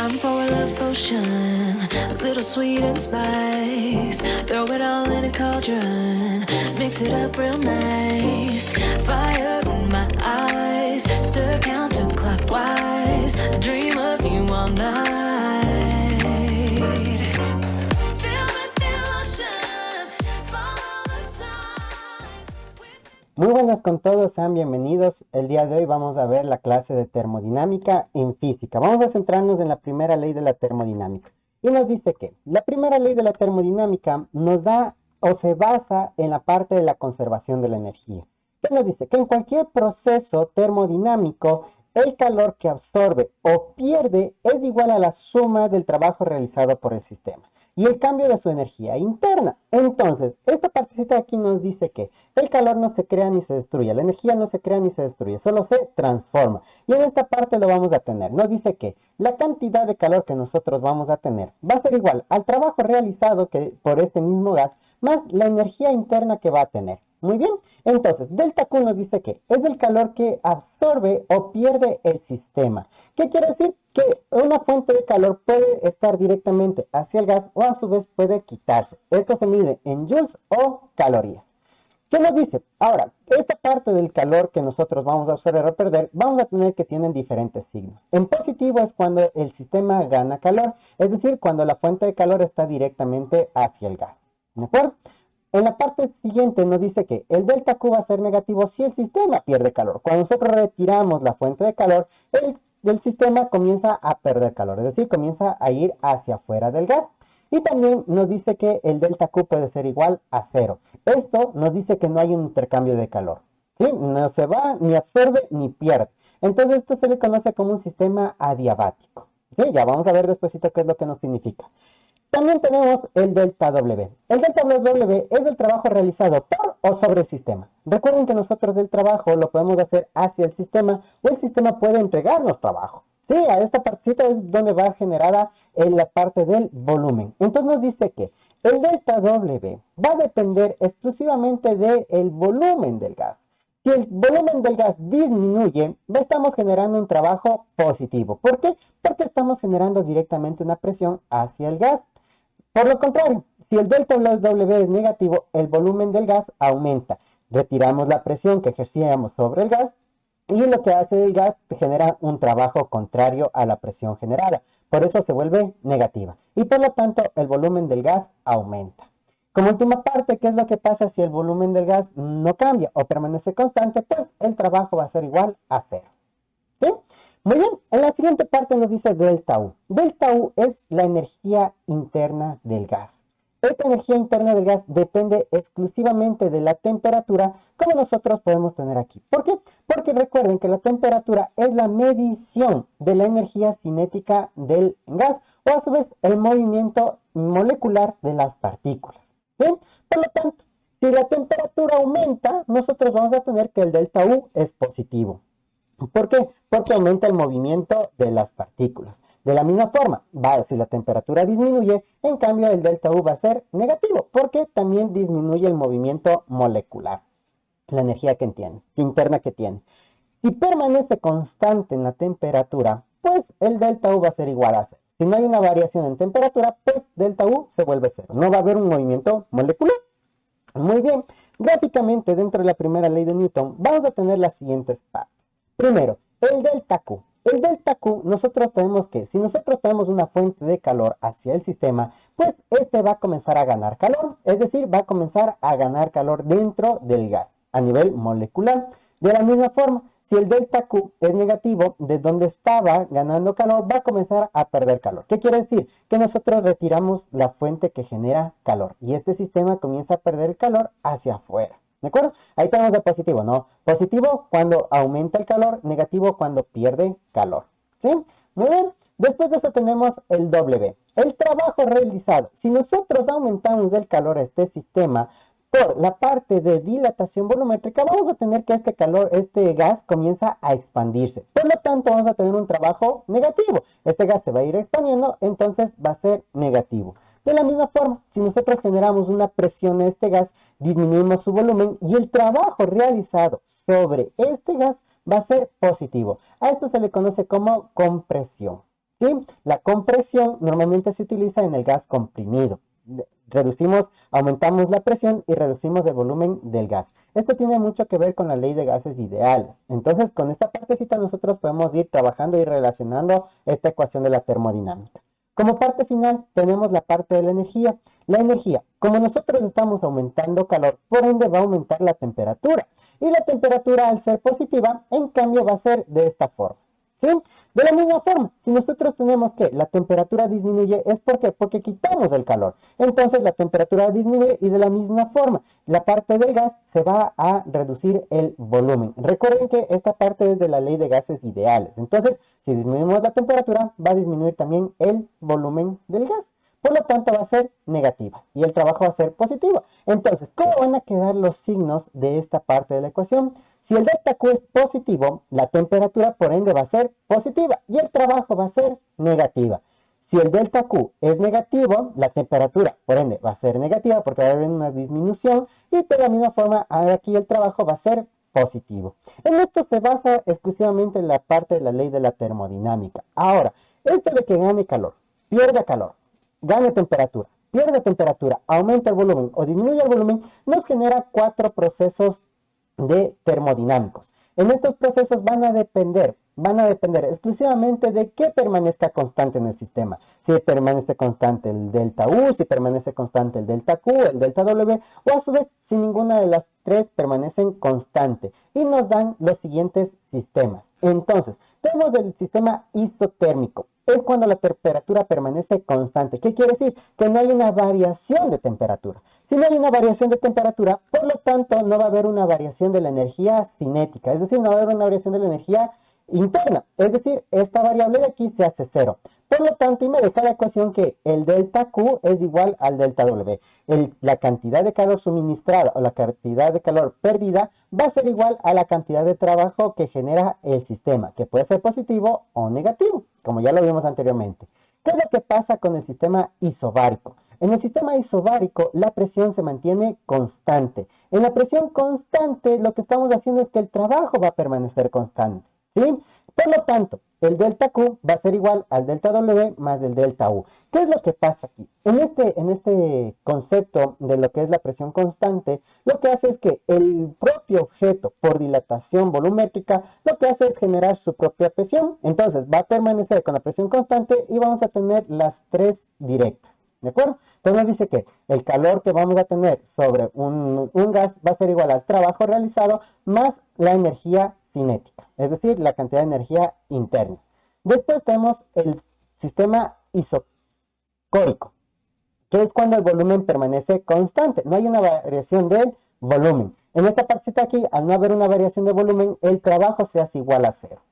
Time for a love potion, a little sweet and spice. Throw it all in a cauldron, mix it up real nice. Fire in my eyes, stir counterclockwise. I dream of you all night. Feel with the ocean, follow the signs. Muy buenas con todos, sean bienvenidos. El día de hoy vamos a ver la clase de termodinámica en física. Vamos a centrarnos en la primera ley de la termodinámica. Y nos dice que la primera ley de la termodinámica nos da o se basa en la parte de la conservación de la energía. ¿Qué nos dice? Que en cualquier proceso termodinámico, el calor que absorbe o pierde es igual a la suma del trabajo realizado por el sistema y el cambio de su energía interna. Entonces, esta partecita de aquí nos dice que el calor no se crea ni se destruye, la energía no se crea ni se destruye, solo se transforma. Y en esta parte lo vamos a tener. Nos dice que la cantidad de calor que nosotros vamos a tener va a ser igual al trabajo realizado por este mismo gas, más la energía interna que va a tener. Muy bien, entonces, delta Q nos dice que es el calor que absorbe o pierde el sistema. ¿Qué quiere decir? Que una fuente de calor puede estar directamente hacia el gas o a su vez puede quitarse. Esto se mide en joules o calorías. ¿Qué nos dice? Ahora, esta parte del calor que nosotros vamos a absorber o perder, vamos a tener que tienen diferentes signos. En positivo es cuando el sistema gana calor, es decir, cuando la fuente de calor está directamente hacia el gas. ¿De acuerdo? En la parte siguiente nos dice que el delta Q va a ser negativo si el sistema pierde calor. Cuando nosotros retiramos la fuente de calor, el sistema comienza a perder calor, es decir, comienza a ir hacia afuera del gas. Y también nos dice que el delta Q puede ser igual a 0. Esto nos dice que no hay un intercambio de calor, ¿sí? No se va, ni absorbe, ni pierde. Entonces esto se le conoce como un sistema adiabático, ¿sí? Ya vamos a ver despuesito qué es lo que nos significa. También tenemos el delta W. El delta W es el trabajo realizado por o sobre el sistema. Recuerden que nosotros el trabajo lo podemos hacer hacia el sistema o el sistema puede entregarnos trabajo. Sí, a esta partecita es donde va generada la parte del volumen. Entonces nos dice que el delta W va a depender exclusivamente del volumen del gas. Si el volumen del gas disminuye, estamos generando un trabajo positivo. ¿Por qué? Porque estamos generando directamente una presión hacia el gas. Por lo contrario, si el delta W es negativo, el volumen del gas aumenta. Retiramos la presión que ejercíamos sobre el gas y lo que hace el gas genera un trabajo contrario a la presión generada. Por eso se vuelve negativa. Y por lo tanto, el volumen del gas aumenta. Como última parte, ¿qué es lo que pasa si el volumen del gas no cambia o permanece constante? Pues el trabajo va a ser igual a 0. ¿Sí? Muy bien, en la siguiente parte nos dice delta U. Delta U es la energía interna del gas. Esta energía interna del gas depende exclusivamente de la temperatura, como nosotros podemos tener aquí. ¿Por qué? Porque recuerden que la temperatura es la medición de la energía cinética del gas o a su vez el movimiento molecular de las partículas. ¿Sí? Por lo tanto, si la temperatura aumenta, nosotros vamos a tener que el delta U es positivo. ¿Por qué? Porque aumenta el movimiento de las partículas. De la misma forma, si la temperatura disminuye, en cambio el delta U va a ser negativo, porque también disminuye el movimiento molecular, la energía interna que tiene. Si permanece constante en la temperatura, pues el delta U va a ser igual a 0. Si no hay una variación en temperatura, pues delta U se vuelve 0. No va a haber un movimiento molecular. Muy bien, gráficamente dentro de la primera ley de Newton vamos a tener las siguientes partes. Primero, el delta Q. El delta Q, nosotros tenemos que, si nosotros tenemos una fuente de calor hacia el sistema, pues este va a comenzar a ganar calor, es decir, va a comenzar a ganar calor dentro del gas, a nivel molecular. De la misma forma, si el delta Q es negativo, de donde estaba ganando calor, va a comenzar a perder calor. ¿Qué quiere decir? Que nosotros retiramos la fuente que genera calor y este sistema comienza a perder el calor hacia afuera. ¿De acuerdo? Ahí tenemos el positivo, ¿no? Positivo cuando aumenta el calor, negativo cuando pierde calor. ¿Sí? Muy bien. Después de eso tenemos el W. El trabajo realizado. Si nosotros aumentamos el calor a este sistema por la parte de dilatación volumétrica, vamos a tener que este gas comienza a expandirse. Por lo tanto, vamos a tener un trabajo negativo. Este gas se va a ir expandiendo, entonces va a ser negativo. De la misma forma, si nosotros generamos una presión a este gas, disminuimos su volumen y el trabajo realizado sobre este gas va a ser positivo. A esto se le conoce como compresión. ¿sí? La compresión normalmente se utiliza en el gas comprimido. Aumentamos la presión y reducimos el volumen del gas. Esto tiene mucho que ver con la ley de gases ideales. Entonces, con esta partecita nosotros podemos ir trabajando y relacionando esta ecuación de la termodinámica. Como parte final tenemos la parte de la energía. La energía, como nosotros estamos aumentando calor, por ende va a aumentar la temperatura. Y la temperatura, al ser positiva, en cambio va a ser de esta forma. ¿Sí? De la misma forma, si nosotros tenemos que la temperatura disminuye, ¿es por qué? Porque quitamos el calor. Entonces la temperatura disminuye y de la misma forma, la parte del gas se va a reducir el volumen. Recuerden que esta parte es de la ley de gases ideales. Entonces, si disminuimos la temperatura, va a disminuir también el volumen del gas. Por lo tanto, va a ser negativa y el trabajo va a ser positivo. Entonces, ¿cómo van a quedar los signos de esta parte de la ecuación? Si el delta Q es positivo, la temperatura por ende va a ser positiva y el trabajo va a ser negativa. Si el delta Q es negativo, la temperatura por ende va a ser negativa porque va a haber una disminución y de la misma forma aquí el trabajo va a ser positivo. En esto se basa exclusivamente la parte de la ley de la termodinámica. Ahora, esto de que gane calor, pierda calor, gane temperatura, pierde temperatura, aumenta el volumen o disminuye el volumen, nos genera 4 procesos de termodinámicos. En estos procesos van a depender exclusivamente de qué permanezca constante en el sistema. Si permanece constante el delta U, si permanece constante el delta Q, el delta W, o a su vez si ninguna de las tres permanecen constante. Y nos dan los siguientes sistemas. Entonces, tenemos el sistema isotérmico. Es cuando la temperatura permanece constante. ¿Qué quiere decir? Que no hay una variación de temperatura. Si no hay una variación de temperatura, por lo tanto, no va a haber una variación de la energía cinética. Es decir, no va a haber una variación de la energía interna. Es decir, esta variable de aquí se hace cero. Por lo tanto, y me deja la ecuación que el delta Q es igual al delta W. La cantidad de calor suministrada o la cantidad de calor perdida va a ser igual a la cantidad de trabajo que genera el sistema, que puede ser positivo o negativo, como ya lo vimos anteriormente. ¿Qué es lo que pasa con el sistema isobárico? En el sistema isobárico, la presión se mantiene constante. En la presión constante, lo que estamos haciendo es que el trabajo va a permanecer constante, ¿sí? Por lo tanto, el delta Q va a ser igual al delta W más el delta U. ¿Qué es lo que pasa aquí? En este concepto de lo que es la presión constante, lo que hace es que el propio objeto, por dilatación volumétrica, lo que hace es generar su propia presión. Entonces, va a permanecer con la presión constante y vamos a tener las tres directas. ¿De acuerdo? Entonces nos dice que el calor que vamos a tener sobre un gas va a ser igual al trabajo realizado más la energía cinética, es decir, la cantidad de energía interna. Después tenemos el sistema isocórico, que es cuando el volumen permanece constante, no hay una variación del volumen. En esta partecita aquí, al no haber una variación de volumen, el trabajo se hace igual a cero.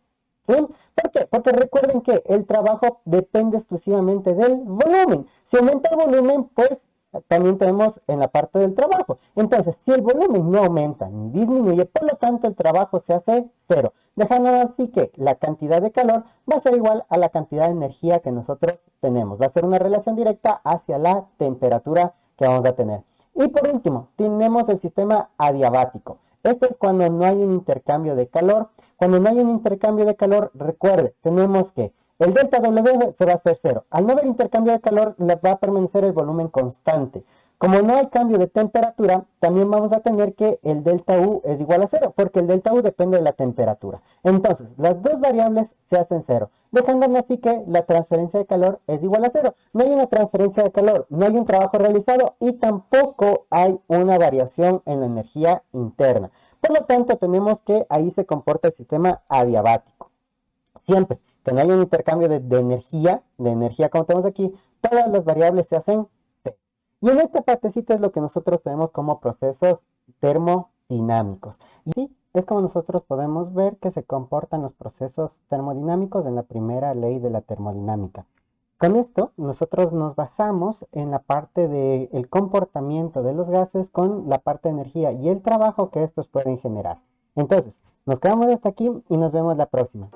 ¿Sí? ¿Por qué? Porque recuerden que el trabajo depende exclusivamente del volumen. Si aumenta el volumen, pues también tenemos en la parte del trabajo. Entonces, si el volumen no aumenta ni disminuye, por lo tanto el trabajo se hace cero. Dejando así que la cantidad de calor va a ser igual a la cantidad de energía que nosotros tenemos. Va a ser una relación directa hacia la temperatura que vamos a tener. Y por último, tenemos el sistema adiabático. Esto es cuando no hay un intercambio de calor. Cuando no hay un intercambio de calor, recuerde, tenemos que el delta W se va a hacer cero. Al no haber intercambio de calor, va a permanecer el volumen constante. Como no hay cambio de temperatura, también vamos a tener que el delta U es igual a cero, porque el delta U depende de la temperatura. Entonces, las dos variables se hacen cero, dejándome así que la transferencia de calor es igual a cero. No hay una transferencia de calor, no hay un trabajo realizado y tampoco hay una variación en la energía interna. Por lo tanto, tenemos que ahí se comporta el sistema adiabático. Siempre que no haya un intercambio de energía como tenemos aquí, todas las variables se hacen cero. Y en esta partecita es lo que nosotros tenemos como procesos termodinámicos. Y sí, es como nosotros podemos ver que se comportan los procesos termodinámicos en la primera ley de la termodinámica. Con esto, nosotros nos basamos en la parte del comportamiento de los gases con la parte de energía y el trabajo que estos pueden generar. Entonces, nos quedamos hasta aquí y nos vemos la próxima.